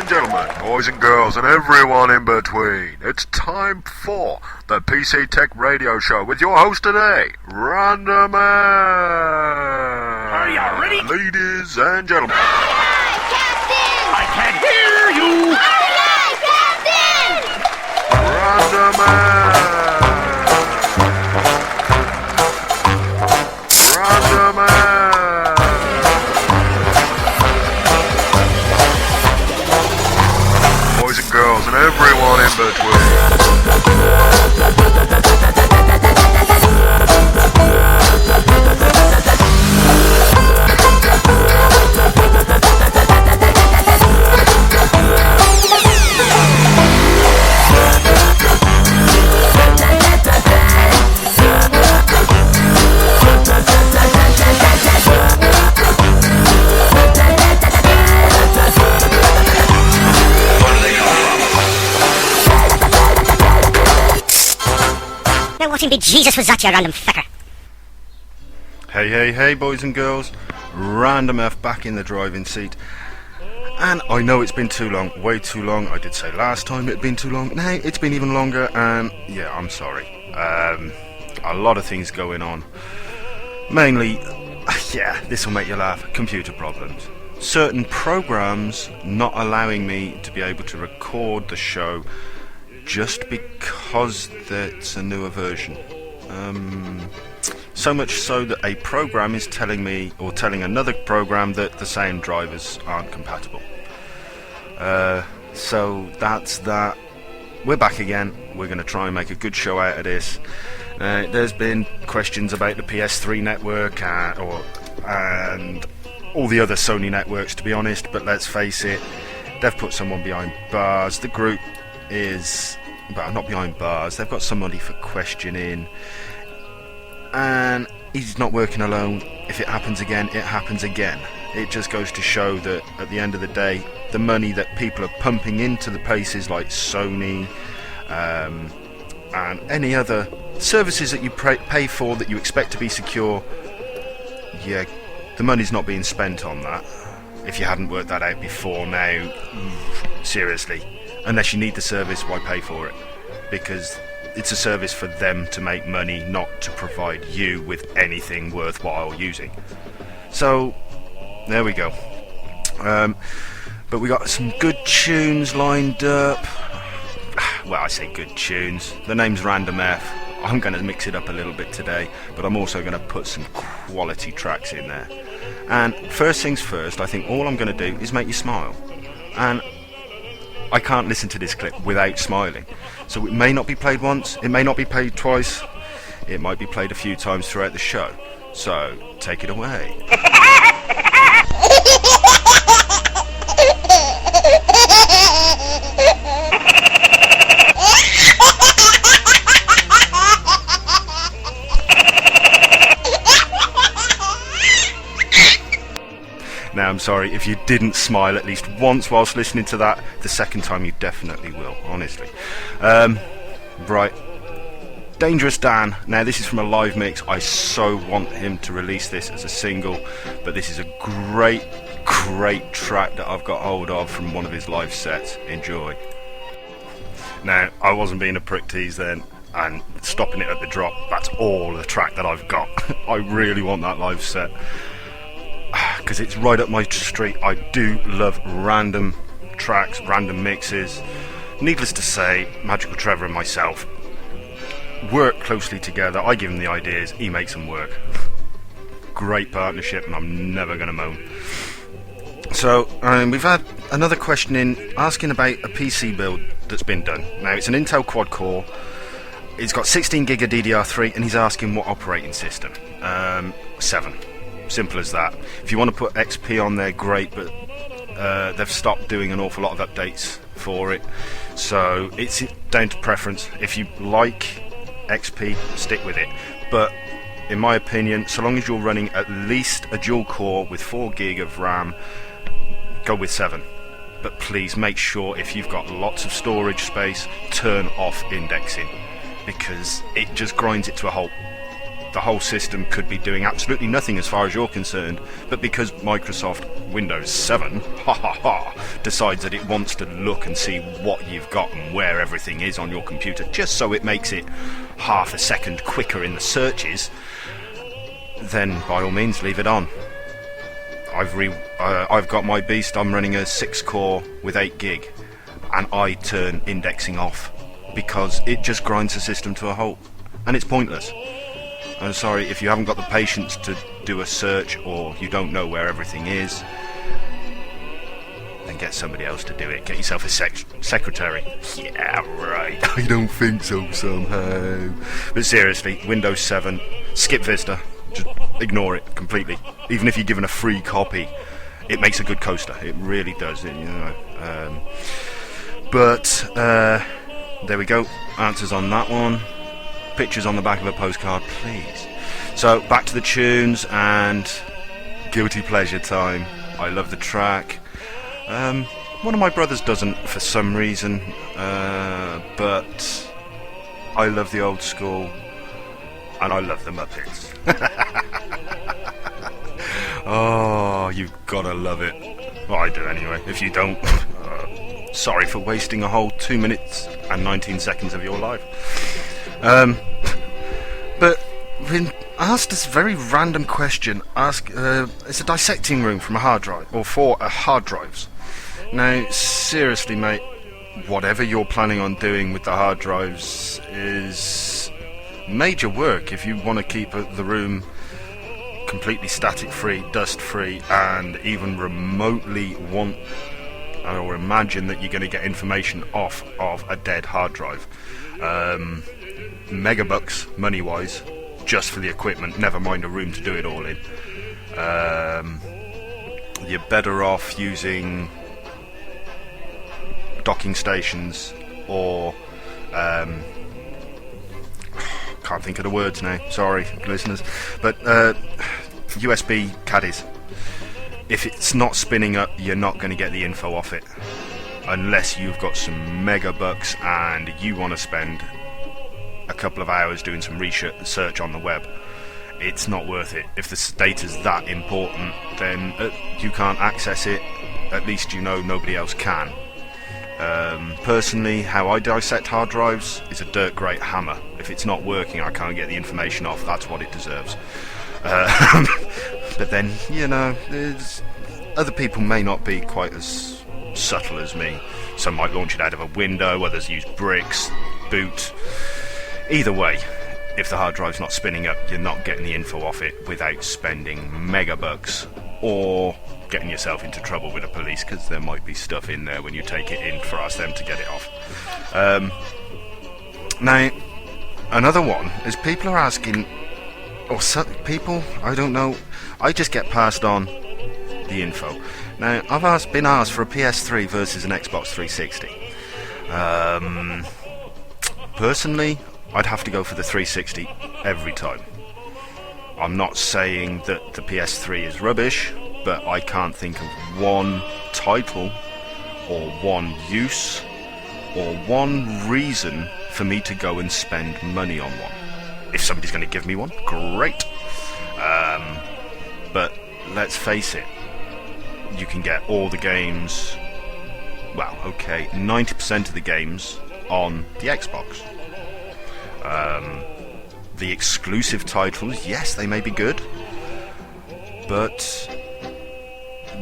and gentlemen, boys and girls, and everyone in between, it's time for the PCTechRadio show with your host today, Random Man. Are you ready? Ladies and gentlemen. Aye, aye, Captain! I can't hear you! Aye, aye, Captain! Random Man. Random Man. Boys and girls and everyone in between. What in be Jesus was that, you random fecker? Hey, boys and girls. Random F back in the driving seat. And I know it's been too long, way too long. I did say last time it'd been too long. Now it's been even longer, and yeah, I'm sorry. A lot of things going on. Mainly, yeah, this will make you laugh, computer problems. Certain programs not allowing me to be able to record the show just because it's a newer version. So much so that a program is telling me, or telling another program, that the sound drivers aren't compatible. So that's that. We're back again. We're going to try and make a good show out of this. There's been questions about the PS3 network and all the other Sony networks, to be honest, but let's face it, they've put someone behind bars. The group is, well, not behind bars, they've got somebody for questioning, and he's not working alone. If it happens again, it happens again. It just goes to show that at the end of the day, the money that people are pumping into the places like Sony and any other services that you pay for that you expect to be secure, yeah, the money's not being spent on that. If you hadn't worked that out before now, seriously, unless you need the service, why pay for it? Because it's a service for them to make money, not to provide you with anything worthwhile using. So, there we go. But we got some good tunes lined up. Well, I say good tunes. The name's Random F. I'm going to mix it up a little bit today, but I'm also going to put some quality tracks in there. And first things first, I think all I'm going to do is make you smile. And I can't listen to this clip without smiling. So it may not be played once, it may not be played twice, it might be played a few times throughout the show. So, take it away. Now, I'm sorry, if you didn't smile at least once whilst listening to that, the second time you definitely will, honestly. Right. Dangerous Dan. Now, this is from a live mix. I so want him to release this as a single, but this is a great track that I've got hold of from one of his live sets. Enjoy. Now, I wasn't being a prick tease then, and stopping it at the drop, that's all the track that I've got. I really want that live set, because it's right up my street. I do love random tracks, random mixes. Needless to say, Magical Trevor and myself work closely together. I give him the ideas, he makes them work. Great partnership, and I'm never going to moan. So, we've had another question in asking about a PC build that's been done. Now, it's an Intel quad-core. It's got 16 gig of DDR3, and he's asking what operating system. 7. Simple as that. If you want to put XP on there, great, but they've stopped doing an awful lot of updates for it, so it's down to preference. If you like XP, stick with it, but in my opinion, so long as you're running at least a dual core with 4 gig of RAM, go with 7. But please make sure, if you've got lots of storage space, turn off indexing, because it just grinds it to a halt. the whole system could be doing absolutely nothing as far as you're concerned, but because Microsoft Windows 7 decides that it wants to look and see what you've got and where everything is on your computer, just so it makes it half a second quicker in the searches, then by all means leave it on. I've got my beast. I'm running a 6-core with 8 gig, and I turn indexing off because it just grinds the system to a halt, and it's pointless. I'm sorry, if you haven't got the patience to do a search, or you don't know where everything is, then get somebody else to do it. Get yourself a secretary. Yeah, right. I don't think so somehow. But seriously, Windows 7, skip Vista. Just ignore it completely. Even if you're given a free copy, it makes a good coaster. It really does. But there we go. Answers on that one. Pictures on the back of a postcard, please. So back to the tunes and guilty pleasure time. I love the track. One of my brothers doesn't for some reason, but I love the old school and I love the Muppets. Oh, you've gotta love it. Well, I do anyway. If you don't, sorry for wasting a whole 2 minutes and 19 seconds of your life. But when asked this very random question, it's a dissecting room from a hard drive, or for hard drives. Now, seriously, mate, whatever you're planning on doing with the hard drives is major work if you want to keep the room completely static-free, dust-free, and even remotely want or imagine that you're going to get information off of a dead hard drive. Megabucks, money-wise, just for the equipment, never mind a room to do it all in. You're better off using docking stations or can't think of the words now, sorry listeners, but USB caddies. If it's not spinning up, you're not going to get the info off it unless you've got some megabucks and you want to spend a couple of hours doing some research on the web. It's not worth it. If the data's that important, then you can't access it. At least you know nobody else can. Personally, how I dissect hard drives is a dirt great hammer. If it's not working, I can't get the information off. That's what it deserves. But then, other people may not be quite as subtle as me. Some might launch it out of a window, others use bricks, boot. Either way, if the hard drive's not spinning up, you're not getting the info off it without spending megabucks or getting yourself into trouble with the police, because there might be stuff in there when you take it in for ask them to get it off. Now, another one is people are asking, or some people, I don't know, I just get passed on the info. Now, I've been asked for a PS3 versus an Xbox 360. Personally, I'd have to go for the 360 every time. I'm not saying that the PS3 is rubbish, but I can't think of one title or one use or one reason for me to go and spend money on one. If somebody's going to give me one, great. But let's face it, you can get all the games, 90% of the games on the Xbox. The exclusive titles, yes, they may be good, but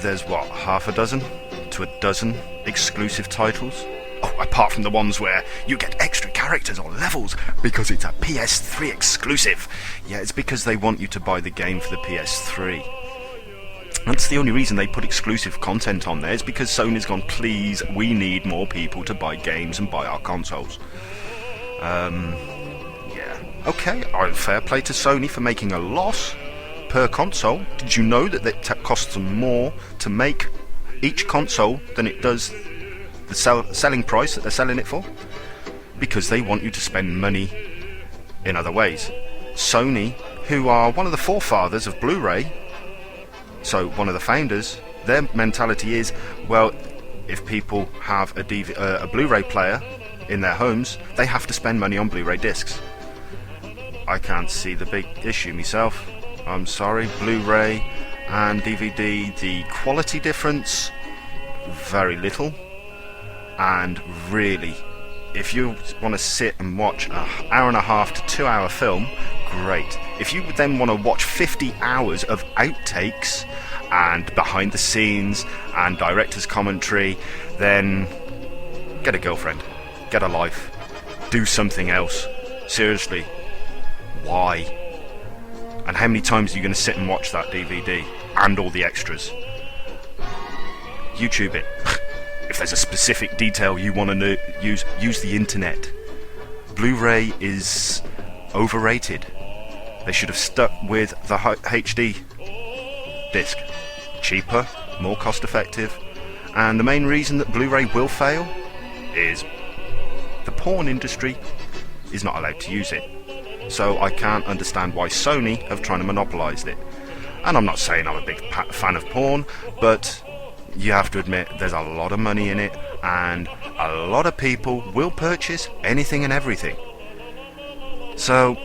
there's half a dozen to a dozen exclusive titles. Oh, apart from the ones where you get extra characters or levels because it's a PS3 exclusive. Yeah, it's because they want you to buy the game for the PS3. That's the only reason they put exclusive content on there, is because Sony's gone, please, we need more people to buy games and buy our consoles. Okay, fair play to Sony for making a loss per console. Did you know that it costs them more to make each console than it does the selling price that they're selling it for? Because they want you to spend money in other ways. Sony, who are one of the forefathers of Blu-ray, so one of the founders, their mentality is, well, if people have a Blu-ray player in their homes, they have to spend money on Blu-ray discs. I can't see the big issue myself. I'm sorry. Blu-ray and DVD, the quality difference, very little. And really, if you want to sit and watch an hour and a half to 2 hour film, great. If you then want to watch 50 hours of outtakes and behind the scenes and director's commentary, then get a girlfriend, get a life, do something else. Seriously, why? And how many times are you going to sit and watch that DVD and all the extras? YouTube it. If there's a specific detail you want to use the internet. Blu-ray is overrated. They should have stuck with the HD disc. Cheaper, more cost effective, and the main reason that Blu-ray will fail is the porn industry is not allowed to use it. So I can't understand why Sony have tried to monopolise it. And I'm not saying I'm a big fan of porn, but you have to admit there's a lot of money in it, and a lot of people will purchase anything and everything. So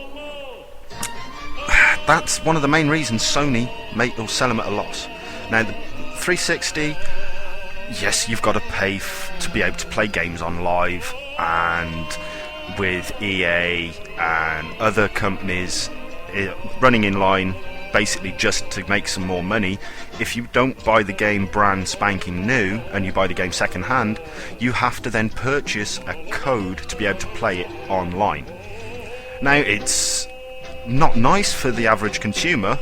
that's one of the main reasons Sony will sell them at a loss. Now the 360, yes, you've got to pay to be able to play games on live, and with EA and other companies running in line basically just to make some more money. If you don't buy the game brand spanking new and you buy the game second hand, you have to then purchase a code to be able to play it online. Now it's not nice for the average consumer,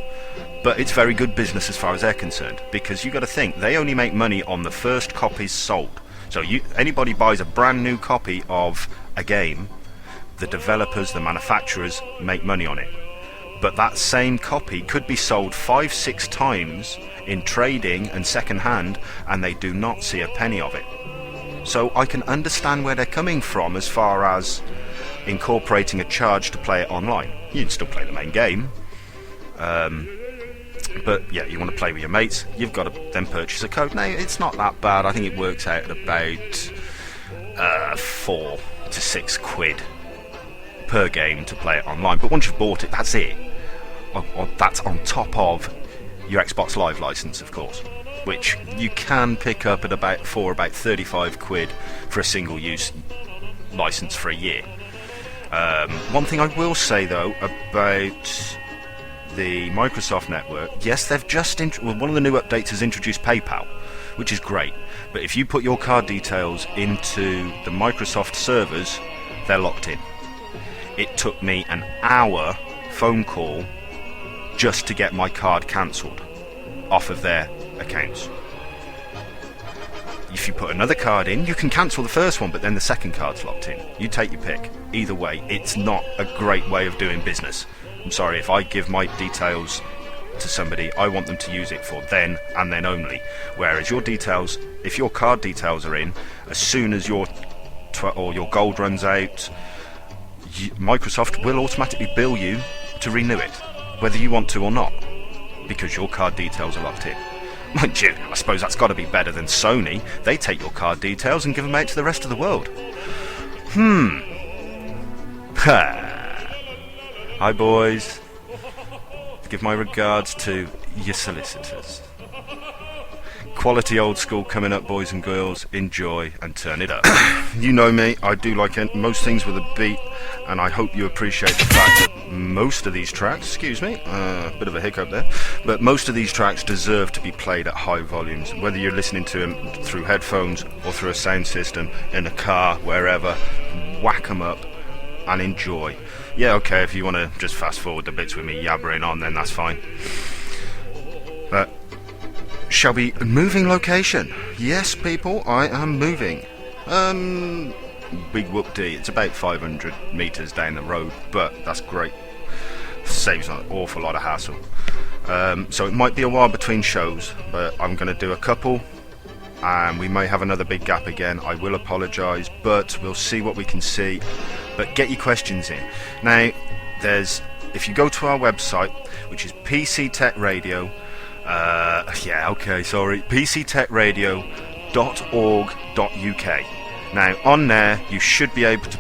but it's very good business as far as they're concerned, because you got to think they only make money on the first copies sold. So anybody buys a brand new copy of a game, the developers, the manufacturers make money on it. But that same copy could be sold 5-6 times in trading and second hand, and they do not see a penny of it. So I can understand where they're coming from as far as incorporating a charge to play it online. You can still play the main game, but yeah, you want to play with your mates, you've got to then purchase a code. Now it's not that bad. I think it works out at about 4 to 6 quid per game to play it online. But once you've bought it, that's it. Or that's on top of your Xbox Live license, of course, which you can pick up at about 35 quid for a single use license for a year. One thing I will say though about the Microsoft network, yes, they've just one of the new updates has introduced PayPal, which is great, but if you put your card details into the Microsoft servers, they're locked in. It took me an hour phone call just to get my card cancelled off of their accounts. If you put another card in, you can cancel the first one, but then the second card's locked in. You take your pick. Either way, it's not a great way of doing business. I'm sorry, if I give my details to somebody, I want them to use it for then and then only. Whereas your details, if your card details are in, as soon as your gold runs out, Microsoft will automatically bill you to renew it, whether you want to or not, because your card details are locked in. Mind you, I suppose that's got to be better than Sony. They take your card details and give them out to the rest of the world. Hi boys. Give my regards to your solicitors. Quality old school coming up, boys and girls. Enjoy and turn it up. You know me, I do like most things with a beat, and I hope you appreciate the fact that most of these tracks, excuse me, bit of a hiccup there, but most of these tracks deserve to be played at high volumes, whether you're listening to them through headphones or through a sound system, in a car, wherever. Whack them up and enjoy. Yeah, okay, if you want to just fast forward the bits with me yabbering on, then that's fine. But shall be moving location. Yes, people, I am moving. Big whoop-dee. It's about 500 metres down the road, but that's great. Saves an awful lot of hassle. So it might be a while between shows, but I'm going to do a couple, and we may have another big gap again. I will apologise, but we'll see what we can see. But get your questions in. Now, if you go to our website, which is PCTechRadio, PCTechRadio.org.uk. Now, on there, you should be able to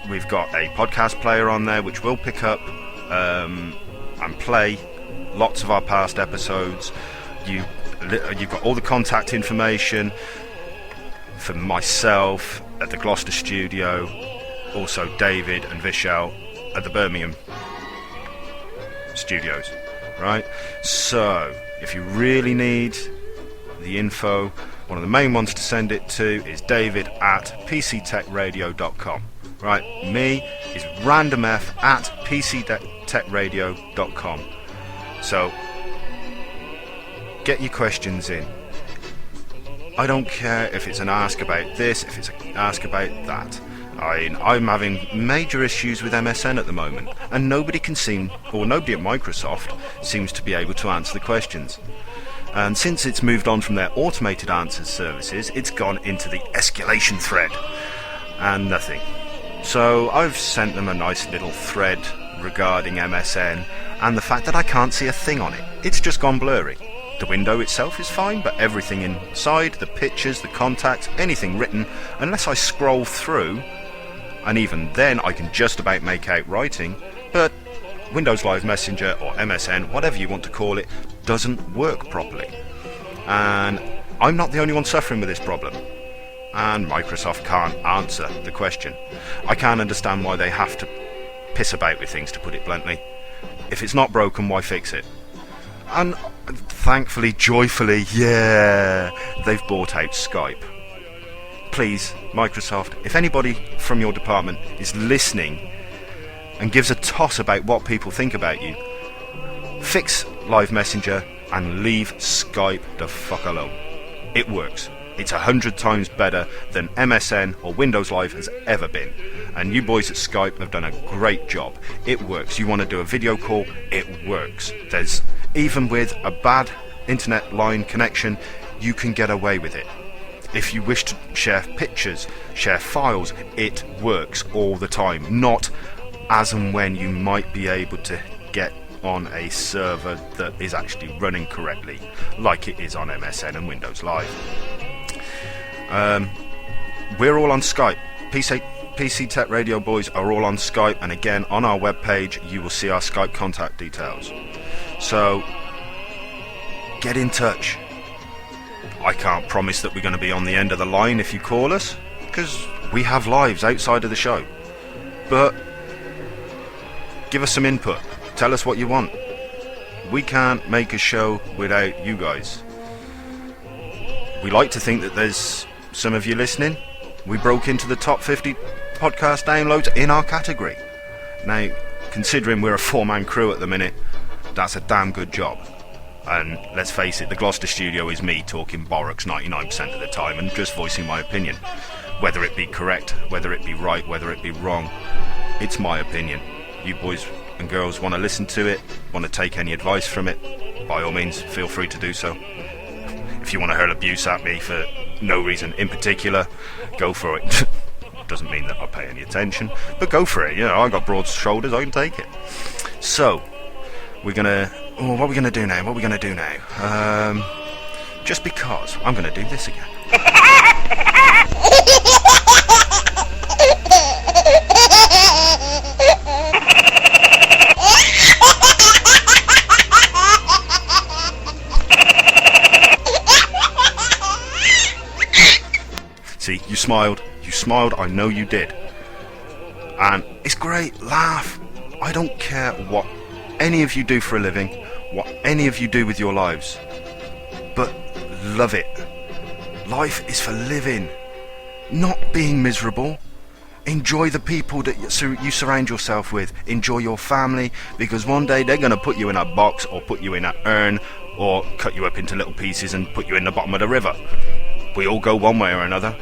we've got a podcast player on there which will pick up and play lots of our past episodes. You've got all the contact information for myself at the Gloucester studio, also David and Vishal at the Birmingham studios, right? So if you really need the info, one of the main ones to send it to is david@PCTechRadio.com. Right, me is randomf@PCTechRadio.com. So get your questions in. I don't care if it's an ask about this, if it's an ask about that. I'm having major issues with MSN at the moment, and nobody at Microsoft seems to be able to answer the questions. And since it's moved on from their automated answers services, it's gone into the escalation thread, and nothing. So I've sent them a nice little thread regarding MSN, and the fact that I can't see a thing on it. It's just gone blurry. The window itself is fine, but everything inside, the pictures, the contacts, anything written, unless I scroll through, and even then I can just about make out writing, but Windows Live Messenger or MSN, whatever you want to call it, doesn't work properly. And I'm not the only one suffering with this problem. And Microsoft can't answer the question. I can't understand why they have to piss about with things, to put it bluntly. If it's not broken, why fix it? And thankfully, joyfully, yeah, they've bought out Skype. Please, Microsoft, if anybody from your department is listening and gives a toss about what people think about you, fix Live Messenger and leave Skype the fuck alone. It works. It's 100 times better than MSN or Windows Live has ever been. And you boys at Skype have done a great job. It works. You want to do a video call, it works. Even with a bad internet line connection, you can get away with it. If you wish to share pictures, share files, it works all the time. Not as and when you might be able to get on a server that is actually running correctly, like it is on MSN and Windows Live. We're all on Skype. PC Tech Radio boys are all on Skype, and again on our webpage you will see our Skype contact details. So get in touch. I can't promise that we're going to be on the end of the line if you call us, because we have lives outside of the show. But give us some input. Tell us what you want. We can't make a show without you guys. We like to think that there's some of you listening. We broke into the top 50 podcast downloads in our category. Now, considering we're a 4-man crew at the minute, that's a damn good job. And let's face it, the Gloucester studio is me talking bollocks 99% of the time and just voicing my opinion. Whether it be correct, whether it be right, whether it be wrong, it's my opinion. You boys and girls want to listen to it, want to take any advice from it, by all means, feel free to do so. If you want to hurl abuse at me for no reason in particular, go for it. Doesn't mean that I pay any attention, but go for it. You know, I got broad shoulders, I can take it. So, what are we gonna do now? Just because I'm gonna do this again. See, you smiled, I know you did. And it's great, laugh. I don't care what any of you do for a living, what any of you do with your lives, but love it. Life is for living, not being miserable. Enjoy the people that you surround yourself with. Enjoy your family, because one day they're going to put you in a box or put you in an urn or cut you up into little pieces and put you in the bottom of the river. We all go one way or another.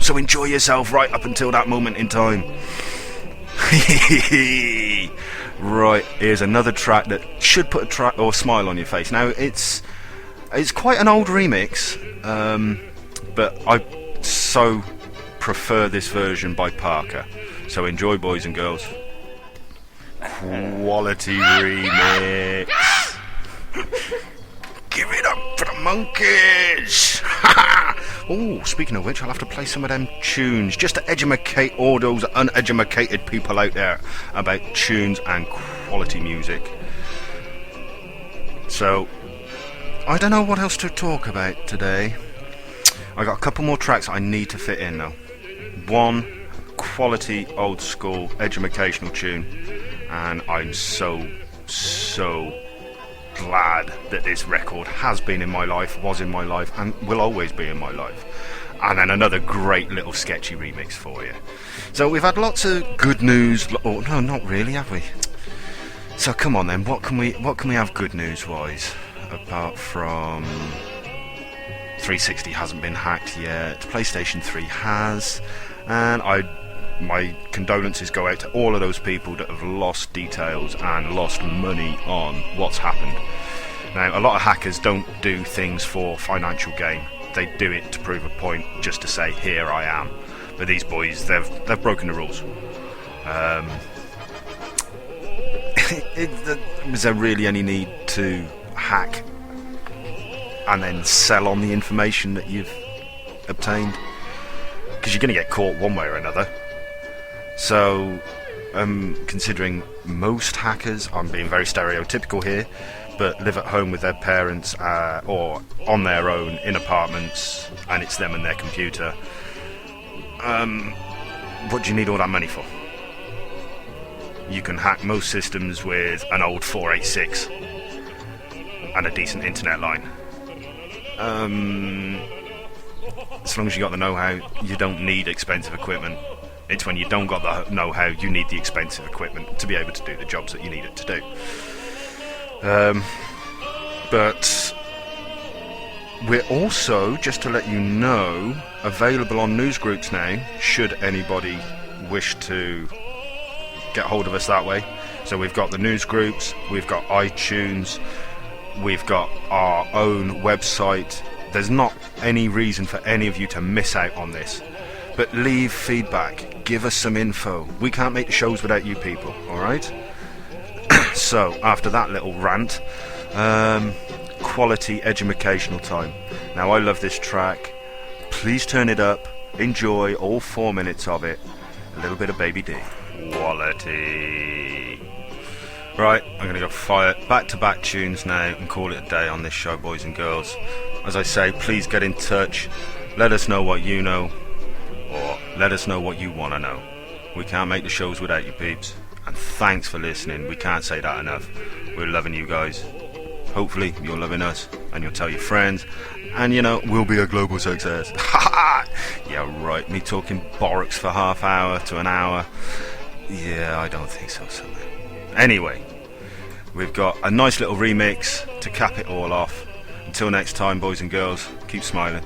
So enjoy yourself right up until that moment in time. Right, here's another track that should put a smile on your face. Now, it's quite an old remix, but I so prefer this version by Parker. So enjoy, boys and girls. Quality remix. Give it up for the monkeys. Oh, speaking of which, I'll have to play some of them tunes just to educate all those uneducated people out there about tunes and quality music. So, I don't know what else to talk about today. I got a couple more tracks I need to fit in though. One quality old school educational tune, and I'm so glad that this record has been in my life, was in my life, and will always be in my life. And then another great little sketchy remix for you. So we've had lots of good news. Oh no, not really, have we? So come on then, what can we have good news wise? Apart from 360 hasn't been hacked yet, PlayStation 3 has, and my condolences go out to all of those people that have lost details and lost money on what's happened. Now, a lot of hackers don't do things for financial gain. They do it to prove a point, just to say, here I am. But these boys, they've broken the rules. Was there really any need to hack and then sell on the information that you've obtained? Because you're going to get caught one way or another. So, considering most hackers, I'm being very stereotypical here, but live at home with their parents or on their own in apartments, and it's them and their computer, what do you need all that money for? You can hack most systems with an old 486 and a decent internet line. As long as you got the know-how, you don't need expensive equipment. It's when you don't got the know-how, you need the expensive equipment to be able to do the jobs that you need it to do. But we're also, just to let you know, available on news groups now, should anybody wish to get hold of us that way. So we've got the news groups, we've got iTunes, we've got our own website. There's not any reason for any of you to miss out on this. But leave feedback, give us some info. We can't make the shows without you people, alright? So, after that little rant, quality educational time. Now, I love this track. Please turn it up, enjoy all 4 minutes of it. A little bit of Baby D. Quality. Right, I'm going to go fire back-to-back tunes now and call it a day on this show, boys and girls. As I say, please get in touch. Let us know what you know, or let us know what you want to know. We can't make the shows without you peeps. And thanks for listening. We can't say that enough. We're loving you guys. Hopefully you're loving us, and you'll tell your friends, and you know, we'll be a global success. Yeah, right, me talking bollocks for half hour to an hour. Yeah, I don't think so, son. Anyway, we've got a nice little remix to cap it all off. Until next time, boys and girls, keep smiling.